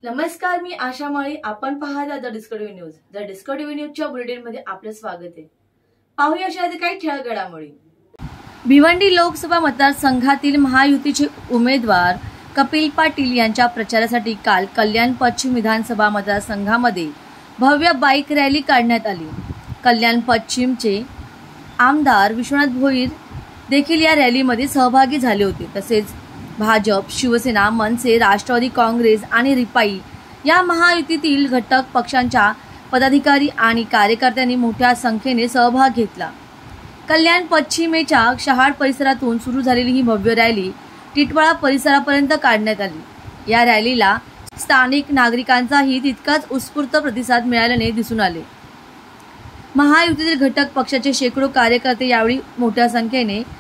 नमस्कार, मी आशा माळी. आपण पाहता the discovery news. The discovery न्यूजच्या बुलेटिनमध्ये आपलं स्वागत आहे. पाहूया अशा काही ठळक घडामोडी. भिवंडी लोकसभा मतदारसंघातील महायुतीचे उमेदवार कपिल पाटील यांच्या प्रचारासाठी काल कल्याण पश्चिम विधानसभा मतदारसंघामध्ये भव्य बाईक रॅली काढण्यात आली. कल्याण पश्चिमचे आमदार विश्वनाथ भोईर देखील या रॅलीमध्ये सहभागी झाले होते. तसेच भाजप, शिवसेना, मनसे, राष्ट्रवादी काँग्रेस आणि रिपाई या महायुतीतील घटक पक्षांच्या पदाधिकारी आणि कार्यकर्त्यांनी मोठ्या संख्येने सहभाग घेतला. कल्याण पश्चिमेच्या शहाड परिसरातून सुरू झालेली ही भव्य रॅली टिटवाळा परिसरापर्यंत काढण्यात आली. या रॅलीला स्थानिक नागरिकांचाही तितकाच उत्स्फूर्त प्रतिसाद मिळाल्याने दिसून आले. महायुतीतील घटक पक्षाचे शेकडो कार्यकर्ते यावेळी मोठ्या संख्येने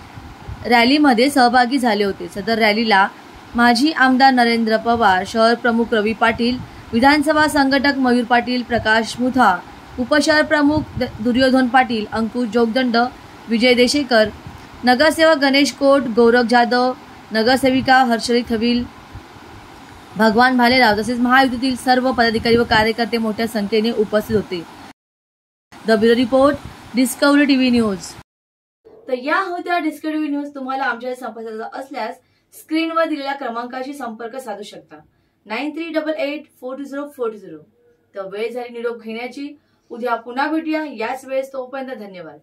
रॅलीमध्ये सहभागी झाले होते. सदर रॅलीला माजी आमदार नरेंद्र पवार, शहर प्रमुख रवी पाटील, विधानसभा संघटक मयूर पाटील, प्रकाश मुथा, उपशहर प्रमुख दुर्योधन पाटील, अंकुश जोगदंड, विजय देशेकर, नगरसेवक गणेश कोट, गौरव जाधव, नगरसेविका हर्षली थविल, भगवान भालेराव तसेच महायुतीतील सर्व पदाधिकारी व कार्यकर्ते मोठ्या संख्येने उपस्थित होते. The bureau report, discovery TV news. तर या होत्या डिस्कव्हरी न्यूज. तुम्हाला आमच्या संपर्कात असल्यास स्क्रीनवर दिलेल्या क्रमांकाशी संपर्क साधू शकता. 9388420420. तर वेळ झाली निरोप घेण्याची. उद्या पुन्हा भेटूया याच वेळेस. तोपर्यंत धन्यवाद.